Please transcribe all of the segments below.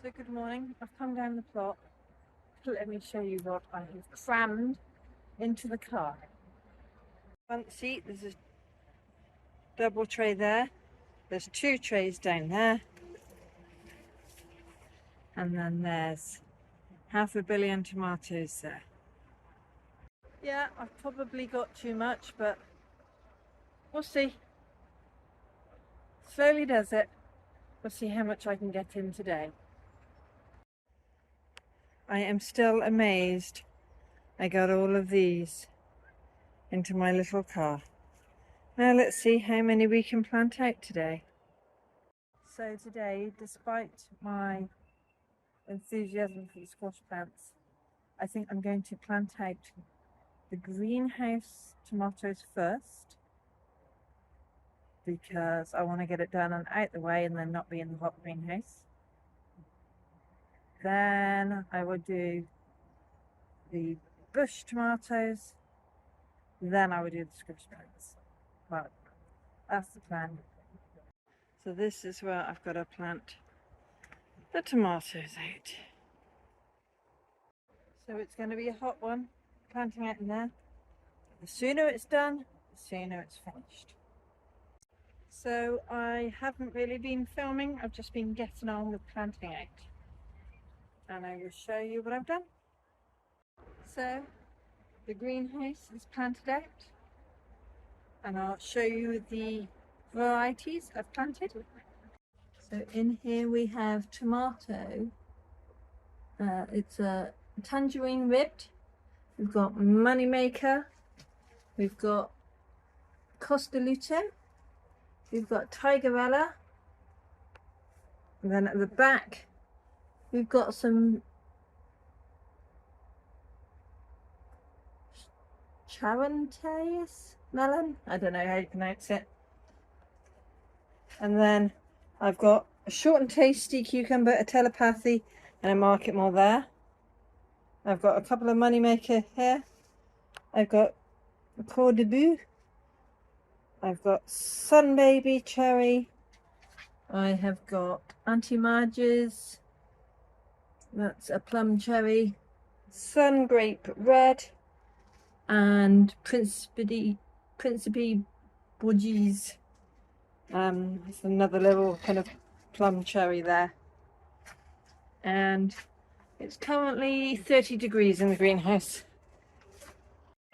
So good morning, I've come down the plot. Let me show you what I have crammed into the car. Front seat, there's a double tray there. There's two trays down there. And then there's 500 million tomatoes there. Yeah, I've probably got too much, but we'll see. Slowly does it. We'll see how much I can get in today. I am still amazed I got all of these into my little car. Now let's see how many we can plant out today. So today, despite my enthusiasm for the squash plants, I think I'm going to plant out the greenhouse tomatoes first, because I want to get it done and out the way and then not be in the hot greenhouse. Then I will do the bush tomatoes, then I will do the squash plants. Well, that's the plan. So this is where I've got to plant the tomatoes out. So it's going to be a hot one, planting out in there. The sooner it's done, the sooner it's finished. So I haven't really been filming, I've just been getting on with planting out. And I will show you what I've done. So the greenhouse is planted out. And I'll show you the varieties I've planted. So in here we have tomato. It's a tangerine ribbed. We've got Moneymaker. We've got Costaluto. We've got Tigerella. And then at the back we've got some Charanteus melon. I don't know how you pronounce it. And then I've got a short and tasty cucumber, a telepathy, and a market more there. I've got a couple of Moneymaker here. I've got a Coeur debut. I've got Sun Baby Cherry. I have got Auntie Marge's. That's a plum cherry. Sun Grape Red. And Principe Bourgeois. There's another little kind of plum cherry there. And it's currently 30 degrees in the greenhouse.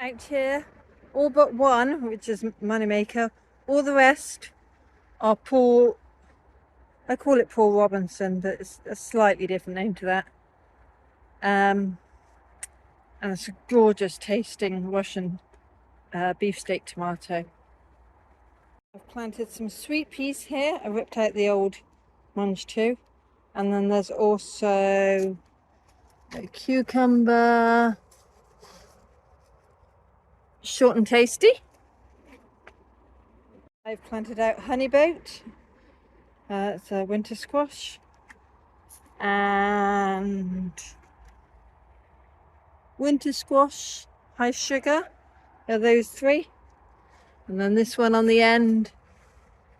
Out here, all but one, which is Moneymaker, all the rest are Paul, I call it Paul Robinson, but it's a slightly different name to that. And it's a gorgeous tasting Russian beefsteak tomato. I've planted some sweet peas here. I ripped out the old ones too. And then there's also a cucumber, short and tasty. I've planted out honeyboat. It's a winter squash. And winter squash, high sugar. Are those three. And then this one on the end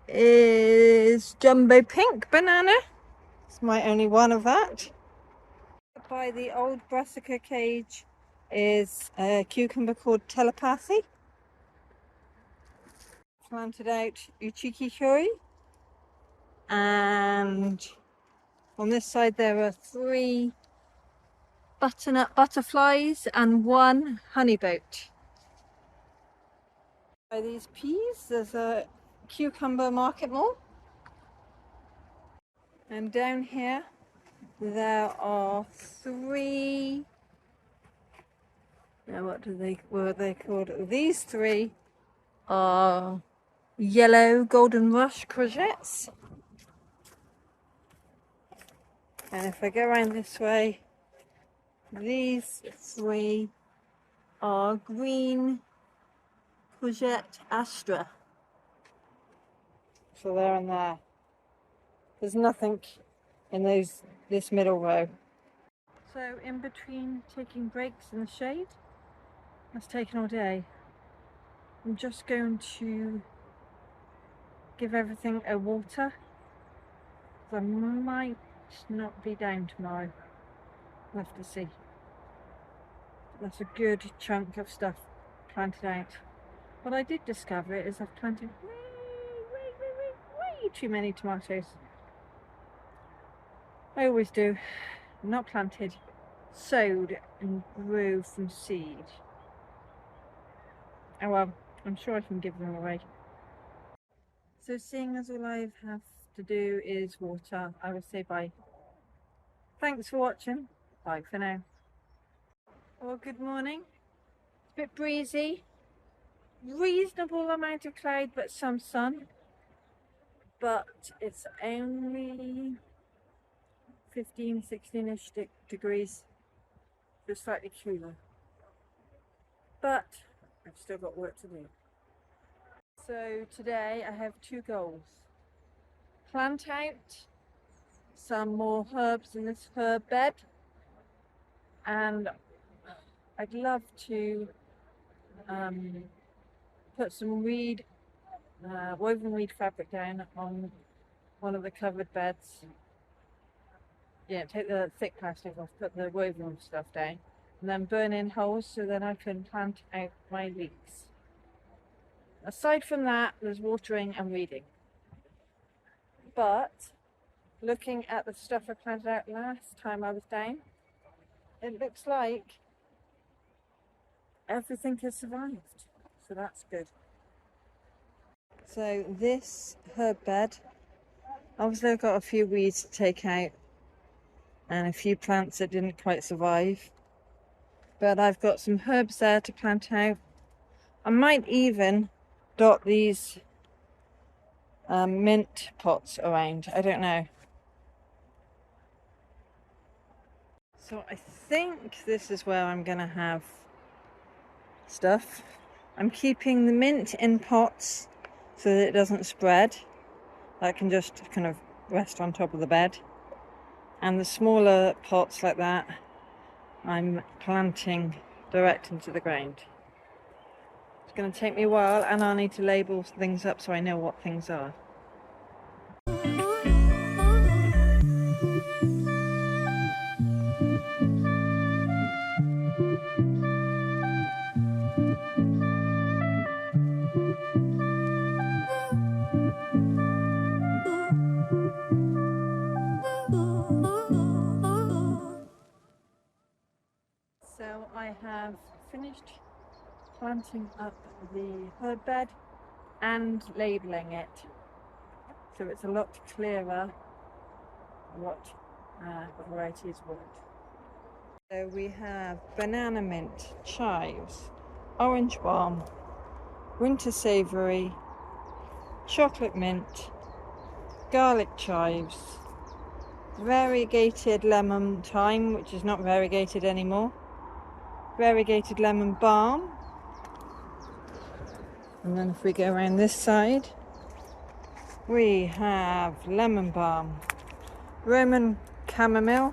is jumbo pink banana. It's my only one of that. By the old brassica cage is a cucumber called Telepathy. Planted out Uchiki Kuri. And on this side there are 3 butternut butterflies and 1 honeyboat. By these peas, there's a cucumber market mall. And down here there are 3, now what are they called? These 3 are yellow golden rush courgettes. And if I go around this way, these 3 are green courgette astra. So there and there. There's nothing in this middle row. So in between taking breaks in the shade, that's taken all day, I'm just going to give everything a water. I might not be down tomorrow. We'll have to see. That's a good chunk of stuff planted out. What I did discover is I've planted way too many tomatoes. I always do. Not planted, sowed and grew from seed. Oh well, I'm sure I can give them away. So seeing as all I have to do is water, I will say bye. Thanks for watching. Bye for now. Well, good morning. It's a bit breezy. Reasonable amount of cloud but some sun. But it's only 15, 16-ish degrees. Just slightly cooler. But I've still got work to do. So today I have two goals. Plant out some more herbs in this herb bed, and I'd love to put some woven reed fabric down on one of the covered beds. Yeah, take the thick plastic off, put the woven stuff down, and then burn in holes so that I can plant out my leeks. Aside from that, there's watering and reading. But looking at the stuff I planted out last time I was down, it looks like everything has survived, so that's good. So this herb bed, obviously I've got a few weeds to take out and a few plants that didn't quite survive, but I've got some herbs there to plant out. I might even dot these mint pots around, I don't know. So I think this is where I'm gonna have stuff. I'm keeping the mint in pots so that it doesn't spread. That can just kind of rest on top of the bed. And the smaller pots like that, I'm planting direct into the ground. It's going to take me a while, and I'll need to label things up so I know what things are. So I have finished planting up the herb bed and labelling it, so it's a lot clearer what varieties what. So we have banana mint, chives, orange balm, winter savoury, chocolate mint, garlic chives, variegated lemon thyme, which is not variegated anymore, variegated lemon balm, and then if we go around this side, we have lemon balm, Roman chamomile,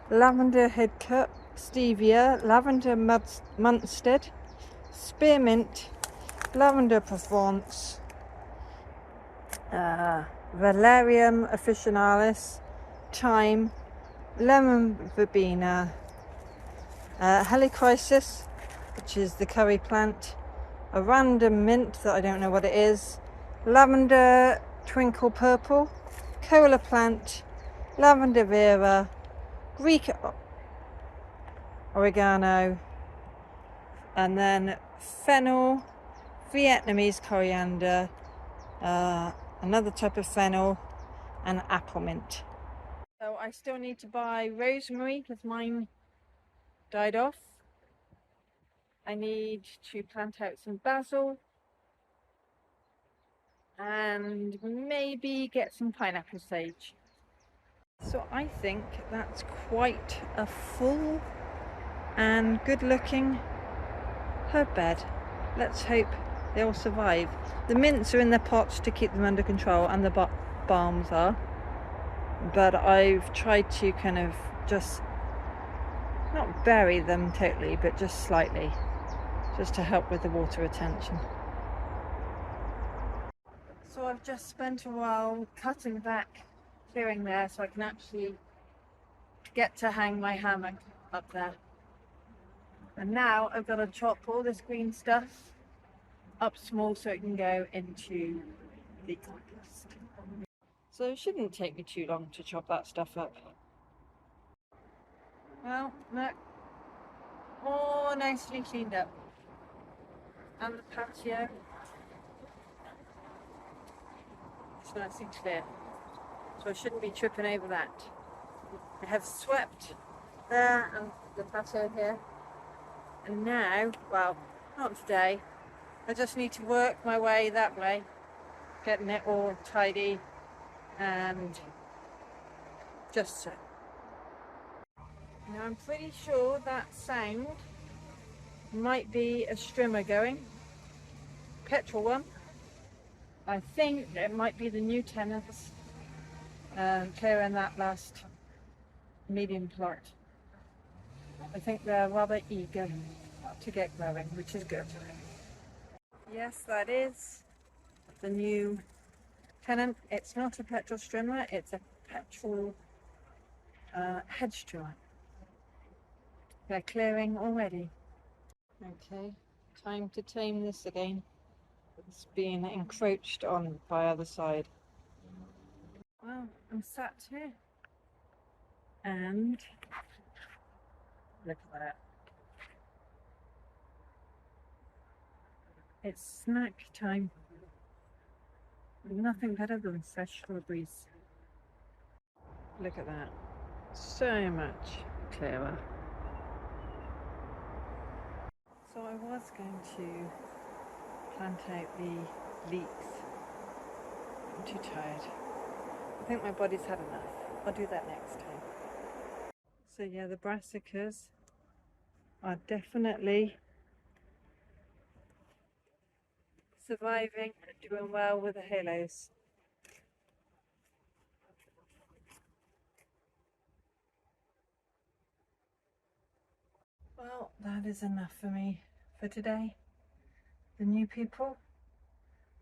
lavender headcut, stevia, lavender Munstead, spearmint, lavender Provence, Valerium officinalis, thyme, lemon verbena, helichrysum, which is the curry plant, a random mint that I don't know what it is, lavender twinkle purple, cola plant, lavender vera, Greek oregano, and then fennel, Vietnamese coriander, another type of fennel, and apple mint. So I still need to buy rosemary because mine died off. I need to plant out some basil and maybe get some pineapple sage. So I think that's quite a full and good looking herb bed. Let's hope they'll survive. The mints are in their pots to keep them under control, and the balms are, but I've tried to kind of just not bury them totally, but just slightly, just to help with the water retention. So I've just spent a while cutting back clearing there so I can actually get to hang my hammock up there. And now I've got to chop all this green stuff up small so it can go into the compost. So it shouldn't take me too long to chop that stuff up. Well, look, all nicely cleaned up. And the patio, it's nice and clear. So I shouldn't be tripping over that. I have swept there and the patio here. And now, well, not today, I just need to work my way that way, getting it all tidy and just so. Now I'm pretty sure that sound might be a strimmer going, petrol one. I think it might be the new tenants clearing that last medium plot. I think they're rather eager to get growing, which is good. Yes, that is the new tenant. It's not a petrol strimmer, it's a petrol hedge trimmer. They're clearing already. Okay, time to tame this again. It's being encroached on by other side. Well, I'm sat here and look at that. It's snack time. Nothing better than fresh strawberries. Look at that. So much clearer. So I was going to plant out the leeks. I'm too tired. I think my body's had enough. I'll do that next time. So yeah, the brassicas are definitely surviving and doing well with the halos. Well, that is enough for me for today. The new people,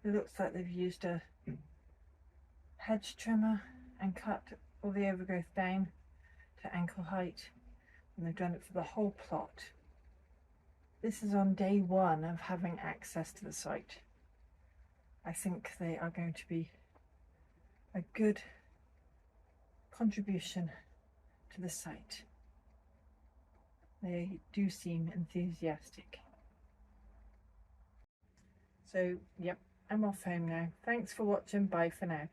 it looks like they've used a hedge trimmer and cut all the overgrowth down to ankle height, and they've done it for the whole plot. This is on day one of having access to the site. I think they are going to be a good contribution to the site. They do seem enthusiastic. So, yep, I'm off home now. Thanks for watching. Bye for now.